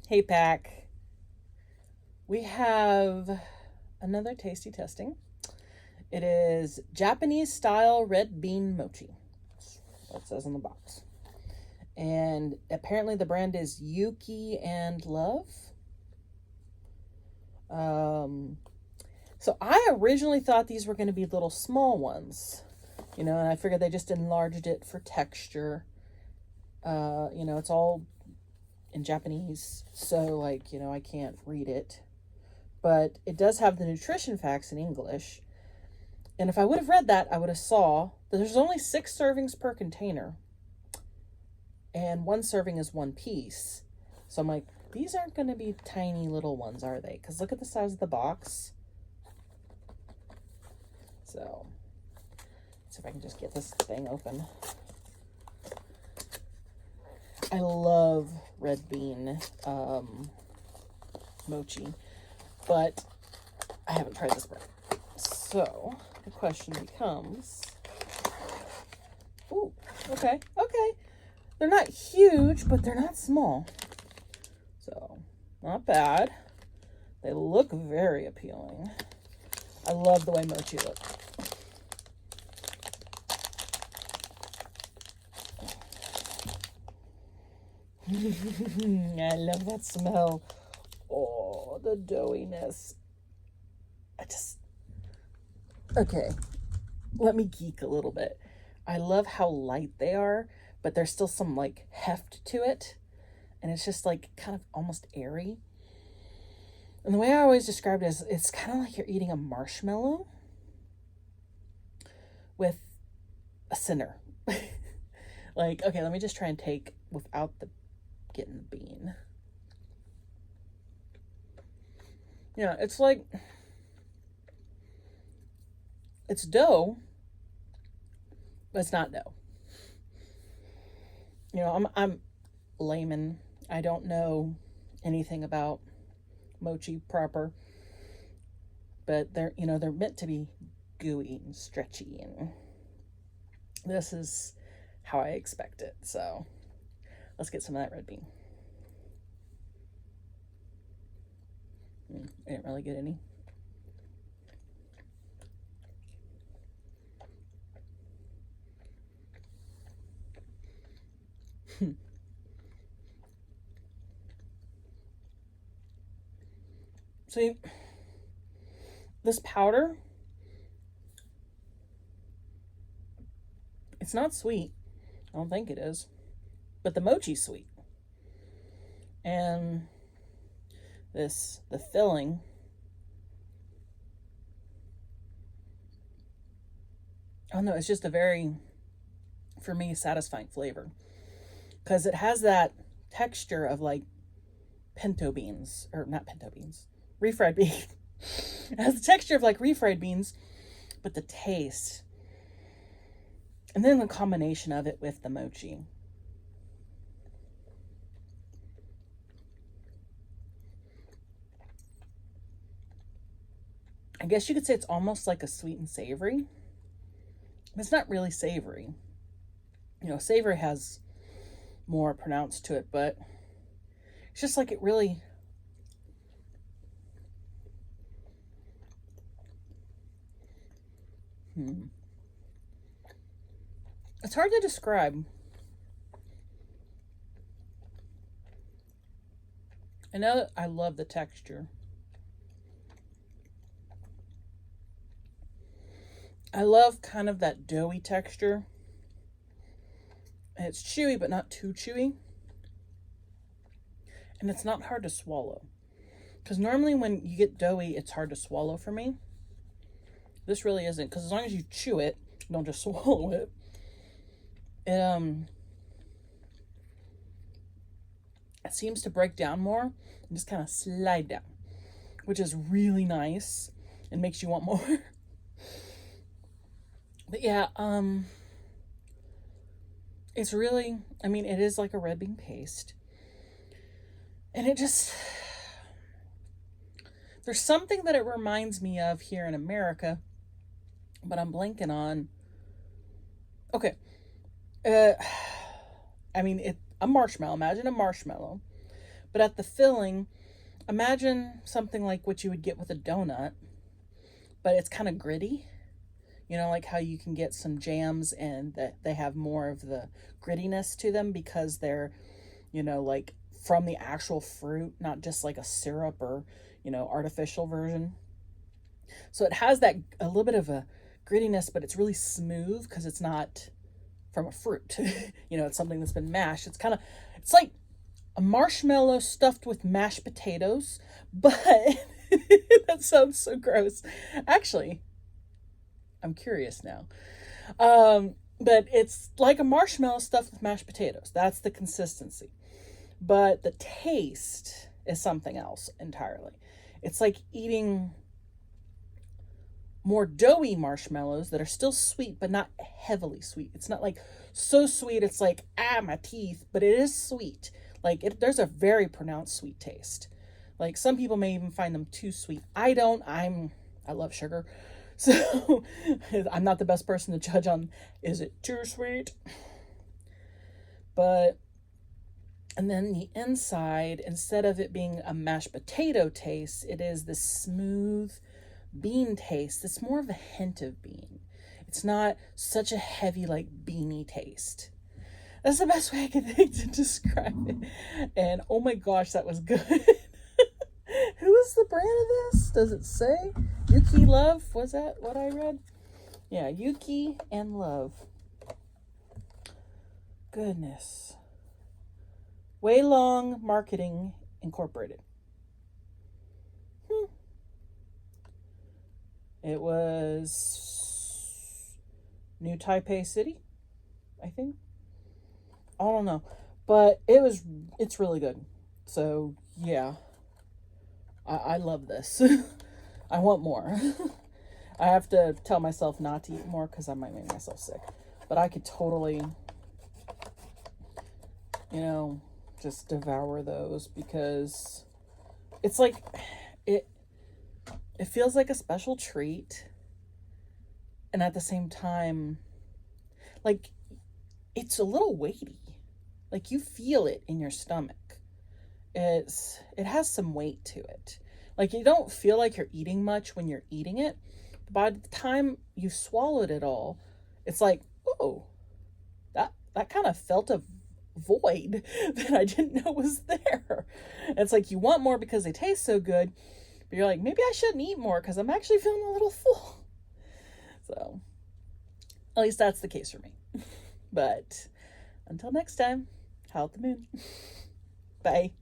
Hey pack, we have another tasty testing. It is Japanese style red bean mochi. That's what it says on the box. And apparently the brand is Yuki and Love. So I originally thought these were going to be little small ones, and I figured they just enlarged it for texture. It's all in Japanese, so I can't read it, but it does have the nutrition facts in English. And if I would have read that, I would have saw that there's only 6 servings per container, and 1 serving is 1 piece. So I'm like, these aren't going to be tiny little ones, are they? Because look at the size of the box. So let's see if I can just get this thing open. I love red bean mochi, but I haven't tried this brand. So the question becomes, ooh, okay. They're not huge, but they're not small. So not bad. They look very appealing. I love the way mochi looks. I love that smell. Oh, the doughiness. Okay, let me geek a little bit. I love how light they are, but there's still some heft to it. And it's just kind of almost airy. And the way I always describe it is it's kind of like you're eating a marshmallow with a center. Okay, let me just try and take without getting the bean. Yeah, it's it's dough, but it's not dough. I'm layman. I don't know anything about mochi proper, but they're meant to be gooey and stretchy, and this is how I expect it. So let's get some of that red bean. I didn't really get any. See, this powder, it's not sweet. I don't think it is. But the mochi's sweet. And the filling, oh no, it's just a very, for me, satisfying flavor. Because it has that texture of pinto beans, or not pinto beans, refried beans. It has the texture of refried beans, but the taste, and then the combination of it with the mochi. I guess you could say it's almost like a sweet and savory. It's not really savory. Savory has more pronounced to it, but it's just it really, it's hard to describe. I know that I love the texture. I love kind of that doughy texture. And it's chewy, but not too chewy. And it's not hard to swallow. Because normally when you get doughy, it's hard to swallow for me. This really isn't. Because as long as you chew it, don't just swallow it. It seems to break down more and just kind of slide down, which is really nice and makes you want more. But yeah, it's really, it is like a red bean paste. And it just, there's something that it reminds me of here in America, but I'm blanking on. Okay. A marshmallow. Imagine a marshmallow, But at the filling, imagine something like what you would get with a donut, but it's kind of gritty. You know, like how you can get some jams and that they have more of the grittiness to them because they're, you know, like from the actual fruit, not just like a syrup or, you know, artificial version. So it has that a little bit of a grittiness, but it's really smooth because it's not from a fruit. You know, it's something that's been mashed. It's like a marshmallow stuffed with mashed potatoes, but that sounds so gross. Actually, I'm curious now. But it's like a marshmallow stuffed with mashed potatoes. That's the consistency. But the taste is something else entirely. It's like eating more doughy marshmallows that are still sweet, but not heavily sweet. It's not like so sweet it's like, my teeth, but it is sweet. Like there's a very pronounced sweet taste. Like some people may even find them too sweet. I don't. I love sugar. So I'm not the best person to judge on, is it too sweet? But, and then the inside, instead of it being a mashed potato taste, it is this smooth bean taste. It's more of a hint of bean. It's not such a heavy, like, beany taste. That's the best way I can think to describe it. And oh my gosh, that was good. Who is the brand of this? Does it say? Yuki Love? Was that what I read? Yeah, Yuki and Love. Goodness. Way Long Marketing Incorporated. It was New Taipei City, I think. I don't know. But it's really good. So, yeah. I love this. I want more. I have to tell myself not to eat more because I might make myself sick. But I could totally, you know, just devour those because it's like, it feels like a special treat. And at the same time, like, it's a little weighty. Like, you feel it in your stomach. It has some weight to it. Like, you don't feel like you're eating much when you're eating it. By the time you swallowed it all, it's like, oh, that kind of felt a void that I didn't know was there. It's like you want more because they taste so good, but you're like, maybe I shouldn't eat more because I'm actually feeling a little full. So, at least that's the case for me. But until next time, howl at the moon. Bye.